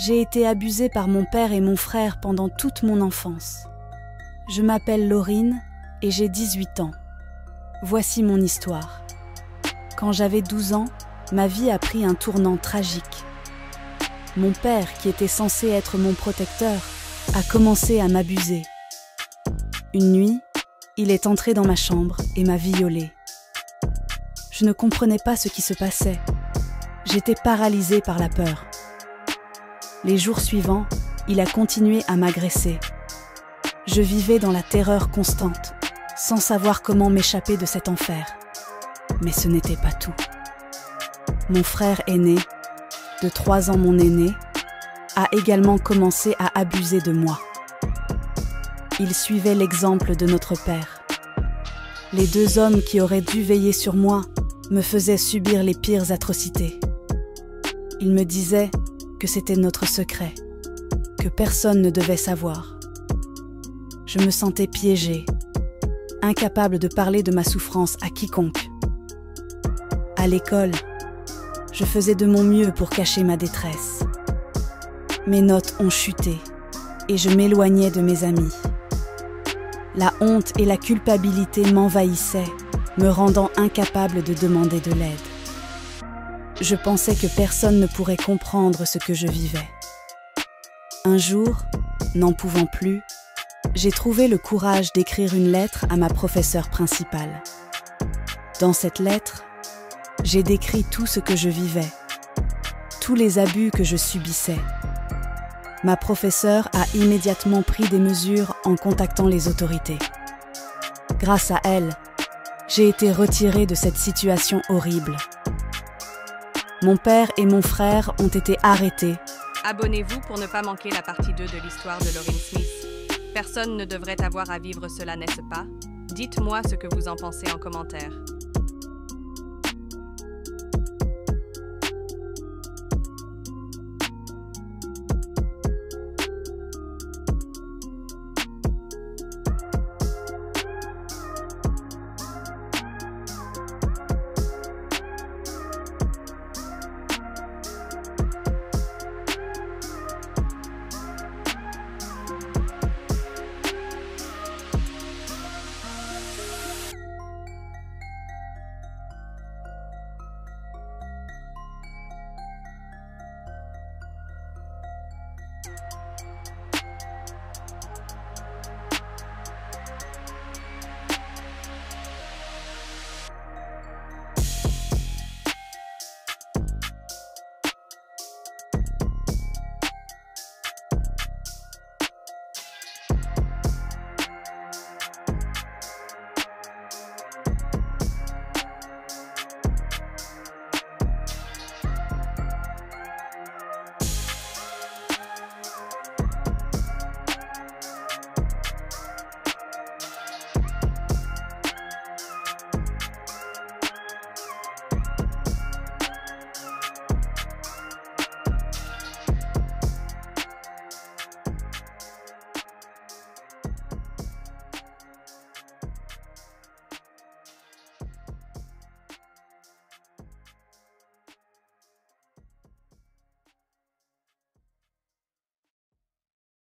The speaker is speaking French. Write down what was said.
J'ai été abusée par mon père et mon frère pendant toute mon enfance. Je m'appelle Laurine et j'ai 18 ans. Voici mon histoire. Quand j'avais 12 ans, ma vie a pris un tournant tragique. Mon père, qui était censé être mon protecteur, a commencé à m'abuser. Une nuit, il est entré dans ma chambre et m'a violée. Je ne comprenais pas ce qui se passait. J'étais paralysée par la peur. Les jours suivants, il a continué à m'agresser. Je vivais dans la terreur constante, sans savoir comment m'échapper de cet enfer. Mais ce n'était pas tout. Mon frère aîné, de 3 ans mon aîné, a également commencé à abuser de moi. Il suivait l'exemple de notre père. Les 2 hommes qui auraient dû veiller sur moi me faisaient subir les pires atrocités. Ils me disaient que c'était notre secret, que personne ne devait savoir. Je me sentais piégée, incapable de parler de ma souffrance à quiconque. À l'école, je faisais de mon mieux pour cacher ma détresse. Mes notes ont chuté et je m'éloignais de mes amis. La honte et la culpabilité m'envahissaient, me rendant incapable de demander de l'aide. Je pensais que personne ne pourrait comprendre ce que je vivais. Un jour, n'en pouvant plus, j'ai trouvé le courage d'écrire une lettre à ma professeure principale. Dans cette lettre, j'ai décrit tout ce que je vivais, tous les abus que je subissais. Ma professeure a immédiatement pris des mesures en contactant les autorités. Grâce à elle, j'ai été retirée de cette situation horrible. Mon père et mon frère ont été arrêtés. Abonnez-vous pour ne pas manquer la partie 2 de l'histoire de Laurine Smith. Personne ne devrait avoir à vivre cela, n'est-ce pas? Dites-moi ce que vous en pensez en commentaire.